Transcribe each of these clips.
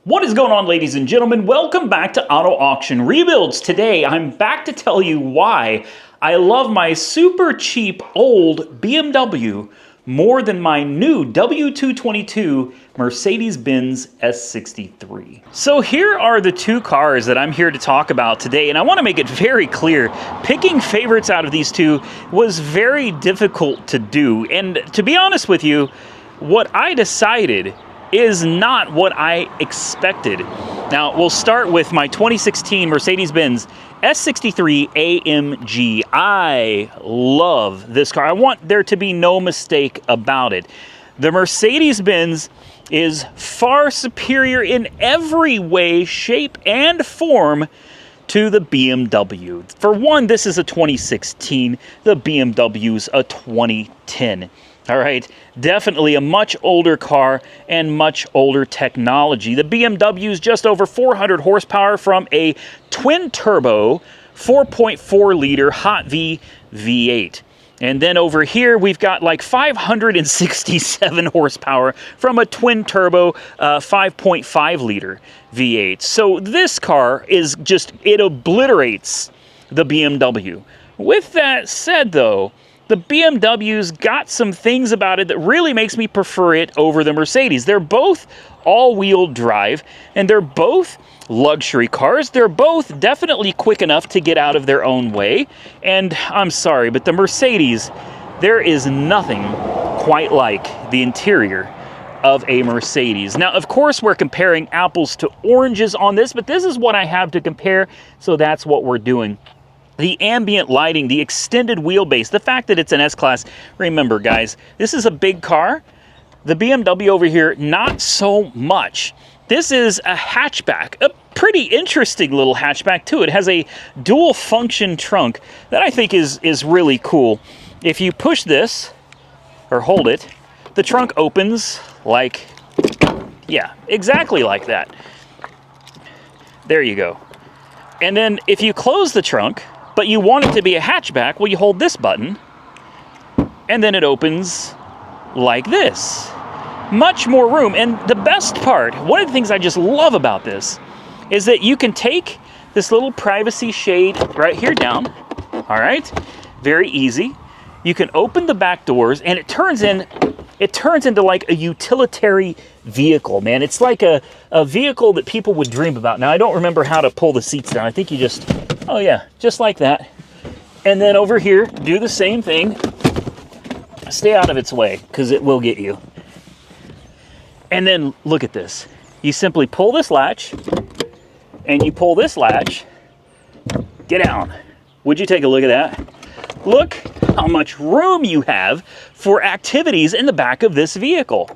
What is going on, ladies and gentlemen? Welcome back to Auto Auction Rebuilds. Today, I'm back to tell you why I love my super cheap old BMW more than my new W222 Mercedes-Benz S63. So here are the two cars that I'm here to talk about today, and I want to make it very clear, picking favorites out of these two was very difficult to do. And to be honest with you, what I decided is not what I expected. Now, we'll start with my 2016 Mercedes-Benz S63 AMG. I love this car. I want there to be no mistake about it. The Mercedes-Benz is far superior in every way, shape, and form to the BMW. For one, this is a 2016. The BMW's a 2010. All right, definitely a much older car and much older technology. The BMW is just over 400 horsepower from a twin-turbo 4.4-liter hot V V8. And then over here, we've got like 567 horsepower from a twin-turbo 5.5-liter V8. So this car is just, it obliterates the BMW. With that said, though, the BMW's got some things about it that really makes me prefer it over the Mercedes. They're both all-wheel drive, and they're both luxury cars. They're both definitely quick enough to get out of their own way. And I'm sorry, but the Mercedes, there is nothing quite like the interior of a Mercedes. Now, of course, we're comparing apples to oranges on this, but this is what I have to compare, so that's what we're doing. The ambient lighting, the extended wheelbase, the fact that it's an S-Class. Remember, guys, this is a big car. The BMW over here, not so much. This is a hatchback, a pretty interesting little hatchback, too. It has a dual-function trunk that I think is really cool. If you push this, or hold it, the trunk opens like, yeah, exactly like that. There you go. And then if you close the trunk, but you want it to be a hatchback, well, you hold this button, and then it opens like this. Much more room. And the best part, one of the things I just love about this, is that you can take this little privacy shade right here down, all right? Very easy. You can open the back doors, and it turns into like a utilitarian vehicle, man. It's like a vehicle that people would dream about. Now, I don't remember how to pull the seats down. I think you just, oh yeah, just like that. And then over here, do the same thing. Stay out of its way, because it will get you. And then look at this. You simply pull this latch, and you pull this latch. Get down. Would you take a look at that? Look how much room you have for activities in the back of this vehicle.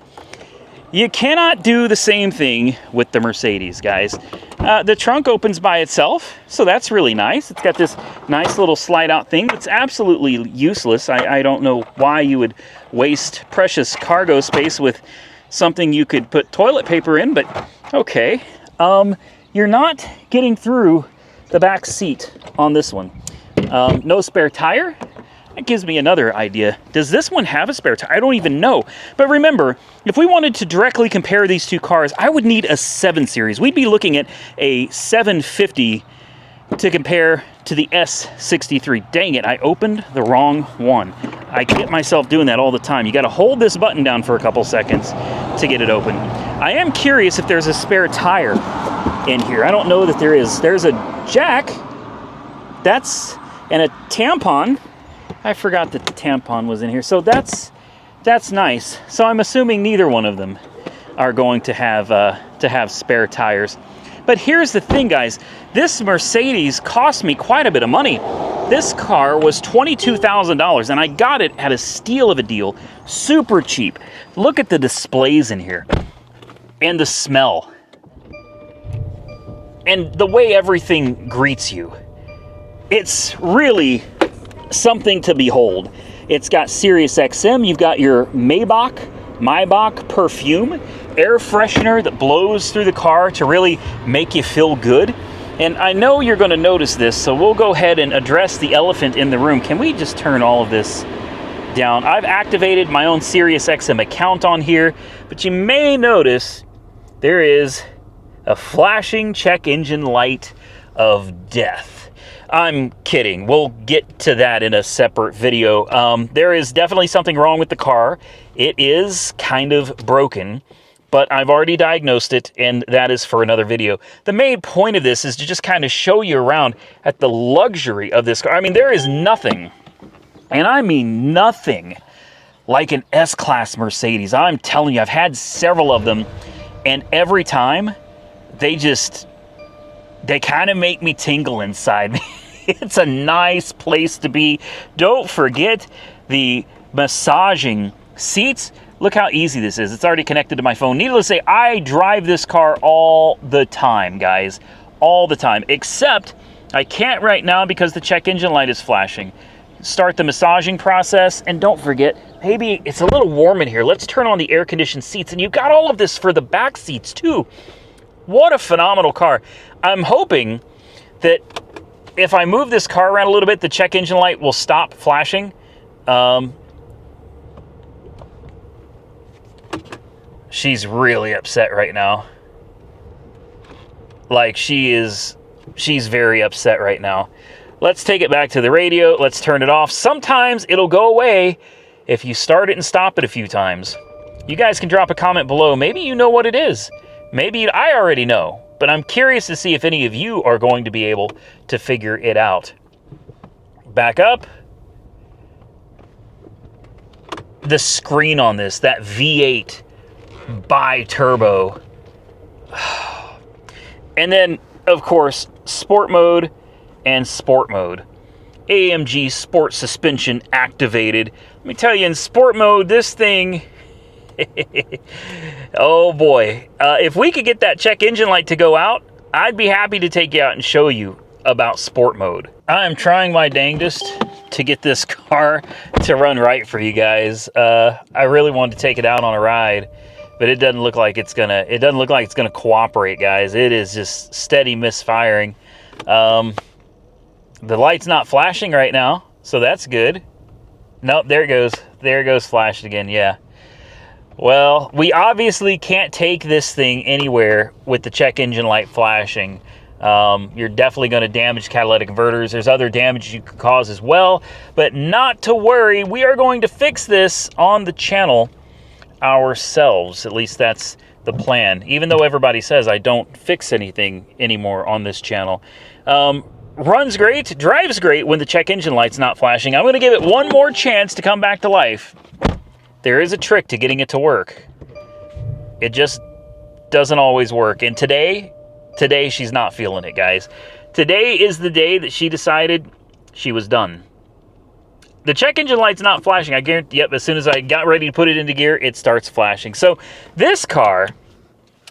You cannot do the same thing with the Mercedes, guys. The trunk opens by itself, so that's really nice. It's got this nice little slide-out thing that's absolutely useless. I don't know why you would waste precious cargo space with something you could put toilet paper in, but okay. You're not getting through the back seat on this one. No spare tire. That gives me another idea. Does this one have a spare tire? I don't even know. But remember, if we wanted to directly compare these two cars, I would need a 7 Series. We'd be looking at a 750 to compare to the S63. Dang it, I opened the wrong one. I get myself doing that all the time. You got to hold this button down for a couple seconds to get it open. I am curious if there's a spare tire in here. I don't know that there is. There's a jack. And a tampon. I forgot that the tampon was in here. So that's nice. So I'm assuming neither one of them are going to have spare tires. But here's the thing, guys. This Mercedes cost me quite a bit of money. This car was $22,000, and I got it at a steal of a deal. Super cheap. Look at the displays in here. And the smell. And the way everything greets you. It's really something to behold. It's got Sirius XM. You've got your Maybach perfume, air freshener that blows through the car to really make you feel good. And I know you're going to notice this, so we'll go ahead and address the elephant in the room. Can we just turn all of this down? I've activated my own Sirius XM account on here, but you may notice there is A flashing check engine light of death. I'm kidding. We'll get to that in a separate video. There is definitely something wrong with the car. It is kind of broken, but I've already diagnosed it, and that is for another video. The main point of this is to just kind of show you around at the luxury of this car. I mean, there is nothing, and I mean nothing, like an S-Class Mercedes. I'm telling you, I've had several of them, and every time, they kind of make me tingle inside. It's a nice place to be. Don't forget the massaging seats. Look how easy this is. It's already connected to my phone. Needless to say, I drive this car all the time, guys. All the time. Except, I can't right now because the check engine light is flashing. Start the massaging process, and don't forget, maybe it's a little warm in here. Let's turn on the air-conditioned seats, and you've got all of this for the back seats, too. What a phenomenal car. I'm hoping that if I move this car around a little bit, the check engine light will stop flashing. She's really upset right now. Like, she's very upset right now. Let's take it back to the radio. Let's turn it off. Sometimes it'll go away if you start it and stop it a few times. You guys can drop a comment below. Maybe you know what it is. Maybe I already know. But I'm curious to see if any of you are going to be able to figure it out. Back up. The screen on this, that V8 bi-turbo. And then, of course, sport mode and sport mode. AMG sport suspension activated. Let me tell you, in sport mode, this thing... Oh boy, if we could get that check engine light to go out, I'd be happy to take you out and show you about sport mode. I'm trying my dangest to get this car to run right for you guys. I really wanted to take it out on a ride, but it doesn't look like it's gonna cooperate, guys. It is just steady misfiring. The light's not flashing right now, so that's good. Nope, there it goes. There it goes, flashed again, yeah. Well, we obviously can't take this thing anywhere with the check engine light flashing. You're definitely going to damage catalytic converters. There's other damage you could cause as well, but not to worry. We are going to fix this on the channel ourselves. At least that's the plan, even though everybody says I don't fix anything anymore on this channel. Runs great, drives great when the check engine light's not flashing. I'm going to give it one more chance to come back to life. There is a trick to getting it to work. It just doesn't always work. And today she's not feeling it, guys. Today is the day that she decided she was done. The check engine light's not flashing. I guarantee, yep, as soon as I got ready to put it into gear, it starts flashing. So this car,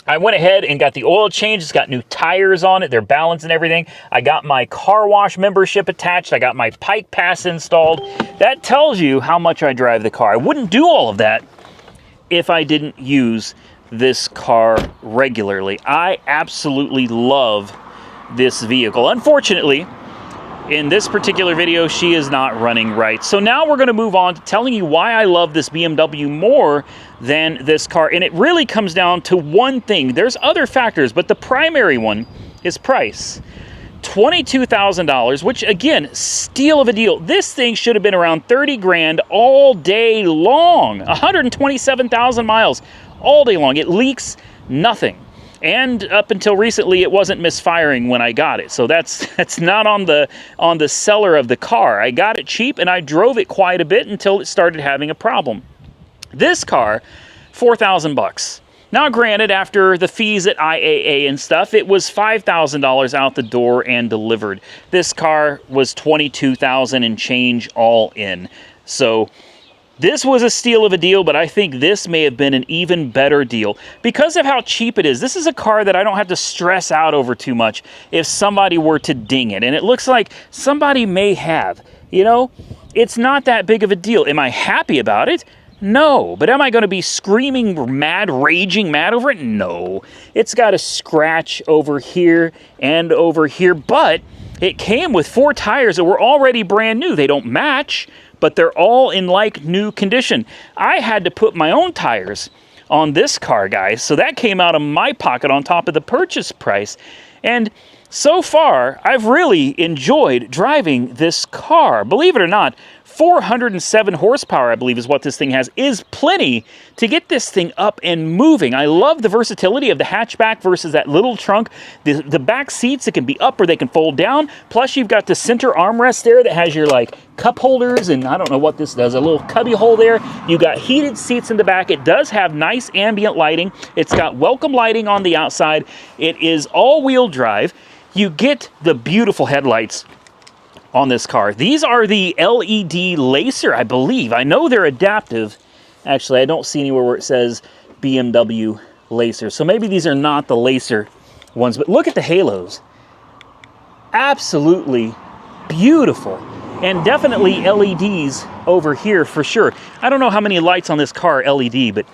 I went ahead and got the oil change. It's got new tires on it. They're balanced and everything. I got my car wash membership attached. I got my Pike Pass installed. That tells you how much I drive the car. I wouldn't do all of that if I didn't use this car regularly. I absolutely love this vehicle. Unfortunately, in this particular video, she is not running right. So now we're going to move on to telling you why I love this BMW more than this car. And it really comes down to one thing. There's other factors, but the primary one is price. $22,000, which again, steal of a deal. This thing should have been around 30 grand all day long. 127,000 miles all day long. It leaks nothing. And up until recently, it wasn't misfiring when I got it. So that's not on the seller of the car. I got it cheap and I drove it quite a bit until it started having a problem. This car, $4,000. Now, granted, after the fees at IAA and stuff, it was $5,000 out the door and delivered. This car was $22,000 and change all in. So this was a steal of a deal, but I think this may have been an even better deal because of how cheap it is. This is a car that I don't have to stress out over too much if somebody were to ding it. And it looks like somebody may have. You know, it's not that big of a deal. Am I happy about it? No. But am I going to be screaming mad, raging mad over it? No. It's got a scratch over here and over here, but it came with 4 tires that were already brand new. They don't match, but they're all in like new condition. I had to put my own tires on this car, guys. So that came out of my pocket on top of the purchase price. And so far, I've really enjoyed driving this car. Believe it or not, 407 horsepower, I believe, is what this thing has, is plenty to get this thing up and moving. I love the versatility of the hatchback versus that little trunk. The back seats, it can be up or they can fold down. Plus, you've got the center armrest there that has your, like, cup holders, and I don't know what this does, a little cubby hole there. You got heated seats in the back. It does have nice ambient lighting. It's got welcome lighting on the outside. It is all-wheel drive. You get the beautiful headlights on this car. These are the LED Laser, I believe. I know they're adaptive. Actually, I don't see anywhere where it says BMW Laser. So maybe these are not the Laser ones, but look at the halos. Absolutely beautiful. And definitely LEDs over here for sure. I don't know how many lights on this car are LED, but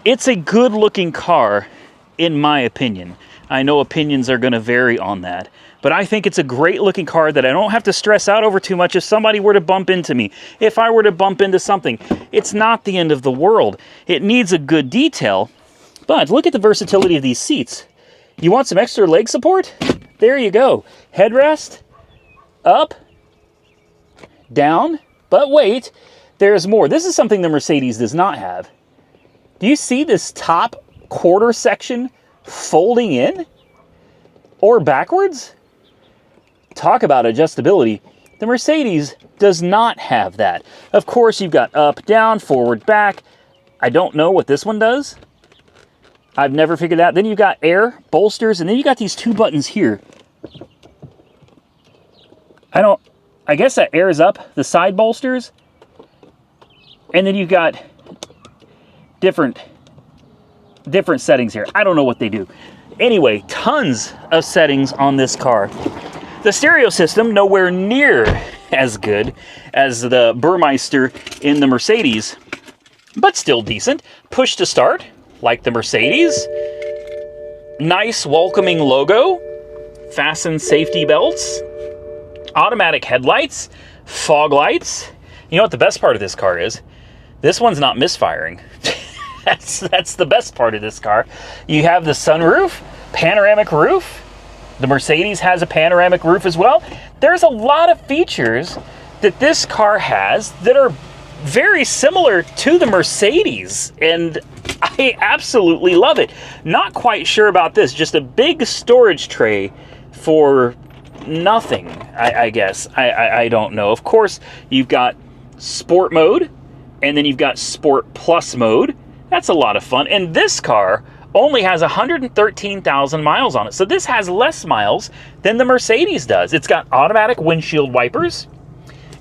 it's a good looking car in my opinion. I know opinions are going to vary on that. But I think it's a great looking car that I don't have to stress out over too much if somebody were to bump into me. If I were to bump into something, it's not the end of the world. It needs a good detail, but look at the versatility of these seats. You want some extra leg support? There you go. Headrest, up, down, but wait, there's more. This is something the Mercedes does not have. Do you see this top quarter section folding in or backwards? Talk about adjustability. The Mercedes does not have that. Of course, you've got up, down, forward, back. I don't know what this one does. I've never figured out. Then you've got air, bolsters, and then you got these two buttons here. I guess that airs up the side bolsters. And then you've got different settings here. I don't know what they do. Anyway, tons of settings on this car. The stereo system, nowhere near as good as the Burmeister in the Mercedes, but still decent. Push to start, like the Mercedes. Nice welcoming logo. Fasten safety belts. Automatic headlights. Fog lights. You know what the best part of this car is? This one's not misfiring. That's the best part of this car. You have the sunroof, panoramic roof. The Mercedes has a panoramic roof as well. There's a lot of features that this car has that are very similar to the Mercedes, and I absolutely love it. Not quite sure about this, just a big storage tray for nothing, I guess. I don't know. Of course, you've got Sport mode, and then you've got Sport Plus mode. That's a lot of fun. And this car only has 113,000 miles on it. So this has less miles than the Mercedes does. It's got automatic windshield wipers.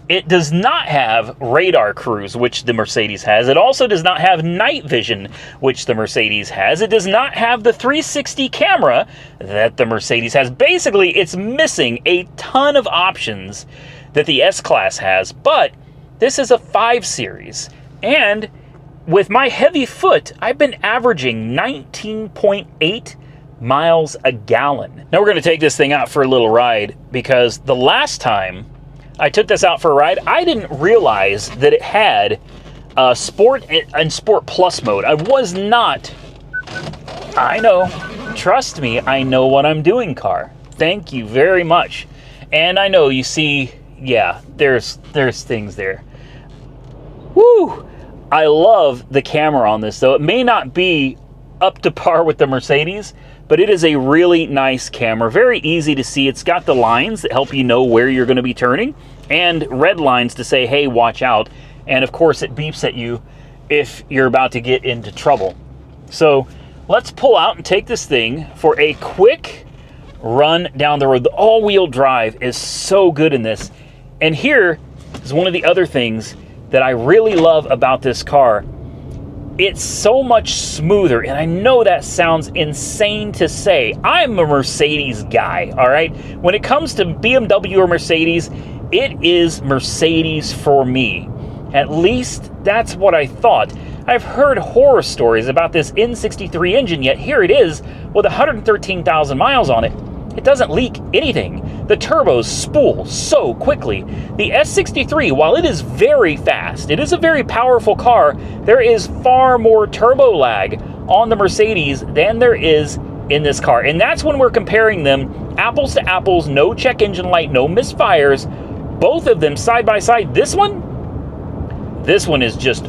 It does not have radar cruise, which the Mercedes has. It also does not have night vision, which the Mercedes has. It does not have the 360 camera that the Mercedes has. Basically, it's missing a ton of options that the S-Class has, but this is a 5 Series. And with my heavy foot, I've been averaging 19.8 miles a gallon. Now we're going to take this thing out for a little ride, because the last time I took this out for a ride, I didn't realize that it had Sport and Sport Plus mode. I was not. I know. Trust me, I know what I'm doing, car. Thank you very much. And I know you see, yeah, there's things there. Woo! I love the camera on this, though. It may not be up to par with the Mercedes, but it is a really nice camera. Very easy to see. It's got the lines that help you know where you're going to be turning, and red lines to say, hey, watch out. And of course, it beeps at you if you're about to get into trouble. So let's pull out and take this thing for a quick run down the road. The all-wheel drive is so good in this. And here is one of the other things that I really love about this car. It's so much smoother, and I know that sounds insane to say. I'm a Mercedes guy, all right? When it comes to BMW or Mercedes, it is Mercedes for me. At least that's what I thought. I've heard horror stories about this s63 engine, yet here it is with 113,000 miles on it. It doesn't leak anything. the turbos spool so quickly. The S63, while it is very fast, it is a very powerful car, there is far more turbo lag on the Mercedes than there is in this car. And that's when we're comparing them apples to apples, no check engine light, no misfires, both of them side by side. This one is just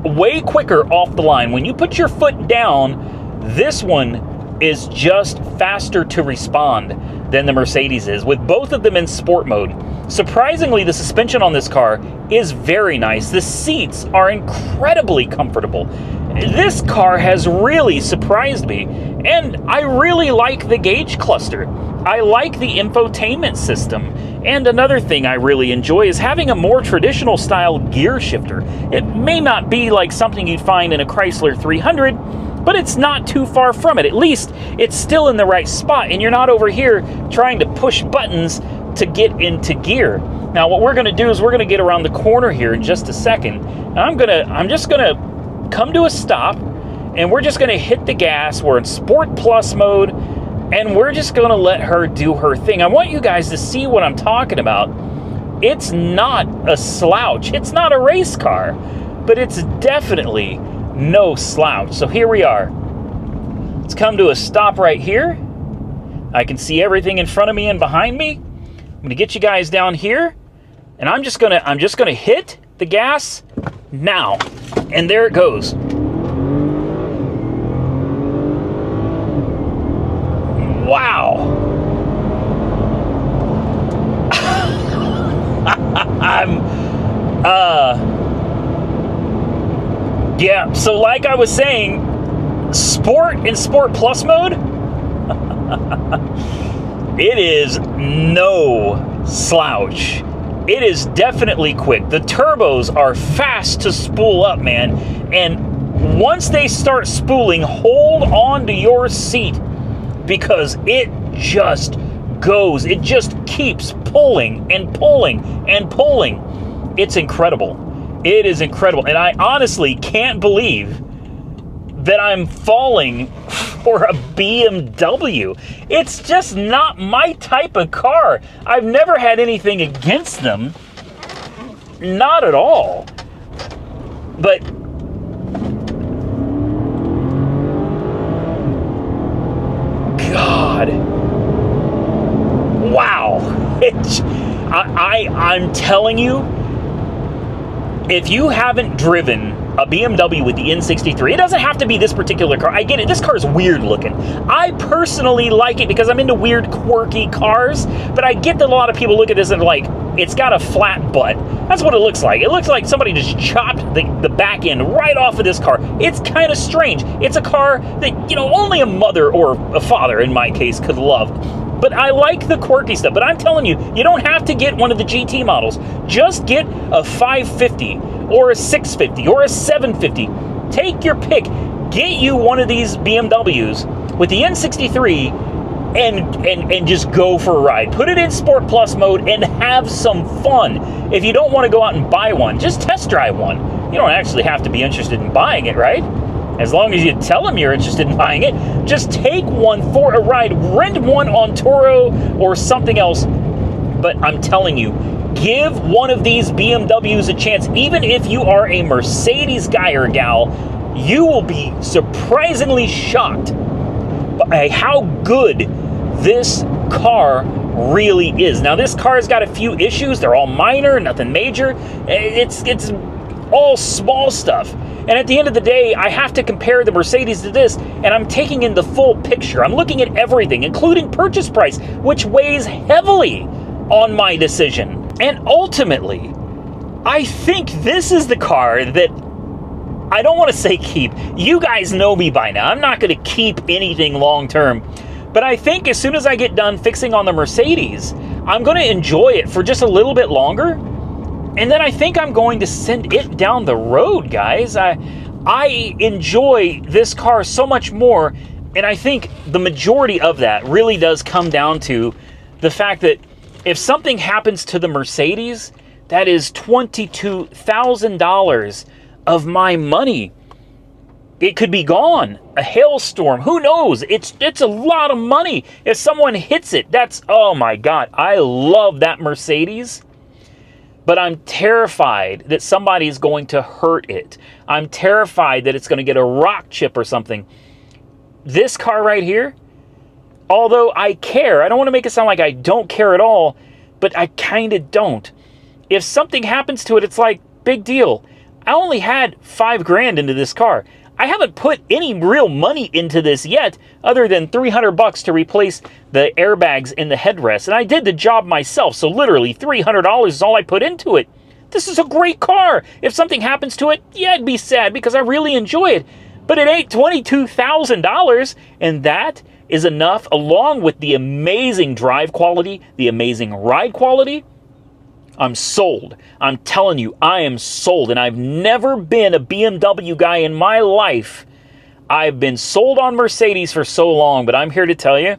way quicker off the line. When you put your foot down, this one is just faster to respond than the Mercedes is, with both of them in sport mode. Surprisingly, the suspension on this car is very nice. The seats are incredibly comfortable. This car has really surprised me, and I really like the gauge cluster. I like the infotainment system. And another thing I really enjoy is having a more traditional style gear shifter. It may not be like something you'd find in a Chrysler 300, but it's not too far from it. At least it's still in the right spot, and you're not over here trying to push buttons to get into gear. Now what we're going to do is we're going to get around the corner here in just a second, and I'm just going to come to a stop, and we're just going to hit the gas. We're in Sport Plus mode, and we're just going to let her do her thing. I want you guys to see what I'm talking about. It's not a slouch. It's not a race car, but it's definitely no slouch. So here we are. Let's come to a stop right here. I can see everything in front of me and behind me. I'm going to get you guys down here, and I'm just going to hit the gas now. And there it goes. Wow. Yeah, so like I was saying, Sport in Sport Plus mode, it is no slouch. It is definitely quick. The turbos are fast to spool up, man. And once they start spooling, hold on to your seat, because it just goes. It just keeps pulling and pulling and pulling. It's incredible. It is incredible. And I honestly can't believe that I'm falling for a BMW. It's just not my type of car. I've never had anything against them. Not at all. But God. Wow. I'm telling you, if you haven't driven a BMW with the N63, it doesn't have to be this particular car. I get it. This car is weird looking. I personally like it because I'm into weird, quirky cars, but I get that a lot of people look at this and like, it's got a flat butt. That's what it looks like. It looks like somebody just chopped the back end right off of this car. It's kind of strange. It's a car that, you know, only a mother or a father, in my case, could love. But I like the quirky stuff. But I'm telling you, you don't have to get one of the GT models. Just get a 550 or a 650 or a 750. Take your pick. Get you one of these BMWs with the N63 and just go for a ride. Put it in Sport Plus mode and have some fun. If you don't want to go out and buy one, just test drive one. You don't actually have to be interested in buying it, right? As long as you tell them you're interested in buying it, just take one for a ride. Rent one on Turo or something else. But I'm telling you, give one of these BMWs a chance. Even if you are a Mercedes guy or gal, you will be surprisingly shocked by how good this car really is. Now, this car's got a few issues. They're all minor, nothing major. It's all small stuff. And at the end of the day, I have to compare the Mercedes to this, and I'm taking in the full picture. I'm looking at everything, including purchase price, which weighs heavily on my decision. And ultimately, I think this is the car that I don't want to say keep. You guys know me by now. I'm not going to keep anything long term. But I think as soon as I get done fixing on the Mercedes, I'm going to enjoy it for just a little bit longer. And then I think I'm going to send it down the road, guys. I enjoy this car so much more. And I think the majority of that really does come down to the fact that if something happens to the Mercedes, that is $22,000 of my money. It could be gone. A hailstorm. Who knows? It's a lot of money. If someone hits it, that's, oh my God. I love that Mercedes. But I'm terrified that somebody's going to hurt it. I'm terrified that it's going to get a rock chip or something. This car right here, although I care, I don't want to make it sound like I don't care at all, but I kind of don't. If something happens to it, it's like, big deal. I only had $5,000 into this car. I haven't put any real money into this yet, other than $300 to replace the airbags in the headrest. And I did the job myself, so literally $300 is all I put into it. This is a great car. If something happens to it, yeah, I'd be sad because I really enjoy it. But it ain't $22,000, and that is enough, along with the amazing drive quality, the amazing ride quality. I'm sold. I'm telling you, I am sold. And I've never been a BMW guy in my life. I've been sold on Mercedes for so long, but I'm here to tell you,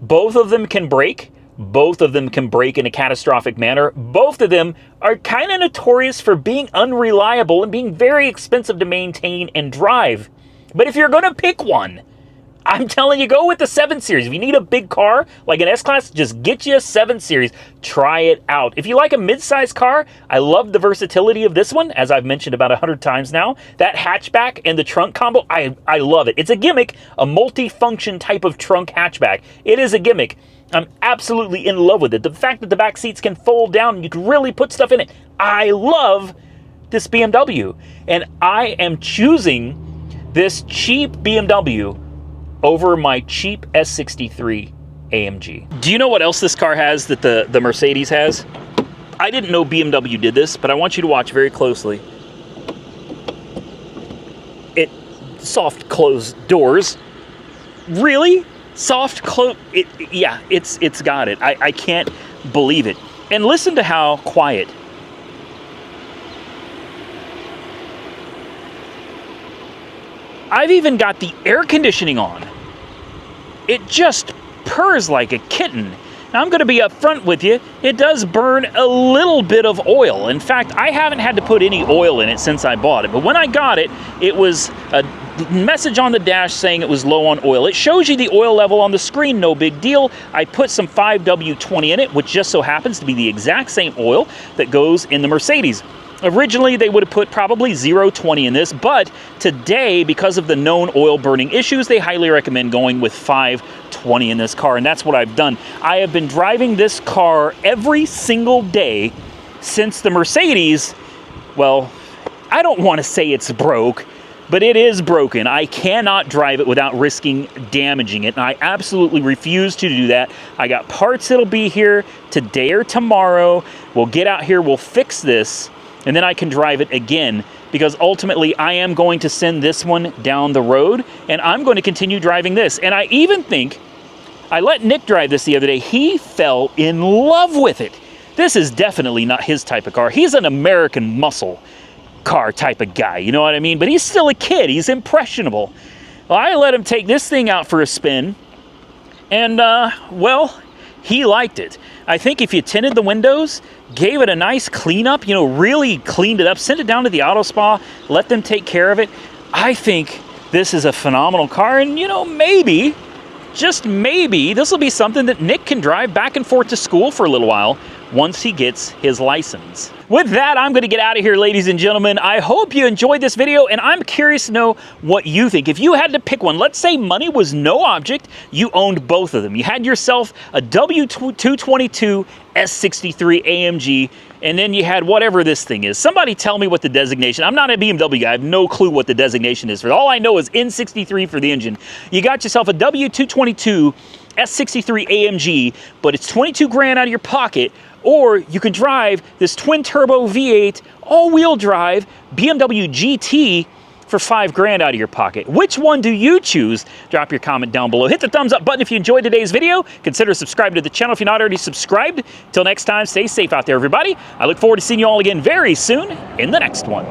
both of them can break. Both of them can break in a catastrophic manner. Both of them are kind of notorious for being unreliable and being very expensive to maintain and drive. But if you're going to pick one, I'm telling you, go with the 7 Series. If you need a big car, like an S-Class, just get you a 7 Series. Try it out. If you like a mid-size car, I love the versatility of this one, as I've mentioned about 100 times now. That hatchback and the trunk combo, I love it. It's a gimmick, a multi-function type of trunk hatchback. It is a gimmick. I'm absolutely in love with it. The fact that the back seats can fold down and you can really put stuff in it. I love this BMW. And I am choosing this cheap BMW over my cheap s63 AMG. Do you know what else this car has that the Mercedes has? I didn't know BMW did this, but I want you to watch very closely. It soft closed doors. Really? Soft close? Yeah, it's got it. I can't believe it. And listen to how quiet. I've even got the air conditioning on. It just purrs like a kitten. Now, I'm going to be upfront with you. It does burn a little bit of oil. In fact, I haven't had to put any oil in it since I bought it. But when I got it, it was a message on the dash saying it was low on oil. It shows you the oil level on the screen, no big deal. I put some 5W20 in it, which just so happens to be the exact same oil that goes in the Mercedes. Originally, they would have put probably 0.20 in this, but today, because of the known oil burning issues, they highly recommend going with 5.20 in this car, and that's what I've done. I have been driving this car every single day since the Mercedes, well, I don't want to say it's broke, but it is broken. I cannot drive it without risking damaging it, and I absolutely refuse to do that. I got parts that'll be here today or tomorrow. We'll get out here, we'll fix this, and then I can drive it again, because ultimately I am going to send this one down the road, and I'm going to continue driving this. And I even think, I let Nick drive this the other day, he fell in love with it. This is definitely not his type of car. He's an American muscle car type of guy, you know what I mean? But he's still a kid, he's impressionable. Well, I let him take this thing out for a spin, and well, he liked it. I think if you tinted the windows, gave it a nice cleanup, you know, really cleaned it up, sent it down to the auto spa, let them take care of it, I think this is a phenomenal car. And, you know, maybe, just maybe, this will be something that Nick can drive back and forth to school for a little while once he gets his license. With that, I'm going to get out of here, ladies and gentlemen. I hope you enjoyed this video, and I'm curious to know what you think. If you had to pick one, let's say money was no object, you owned both of them. You had yourself a W222 s63 AMG, and then you had whatever this thing is. Somebody tell me what the designation, I'm not a BMW guy, I have no clue what the designation is for. All I know is N63 for the engine. You got yourself a W222 s63 AMG, but it's 22 grand out of your pocket, or you can drive this twin-turbo V8 all-wheel drive BMW GT for 5 grand out of your pocket. Which one do you choose? Drop your comment down below. Hit the thumbs up button if you enjoyed today's video. Consider subscribing to the channel if you're not already subscribed. Till next time, stay safe out there, everybody. I look forward to seeing you all again very soon in the next one.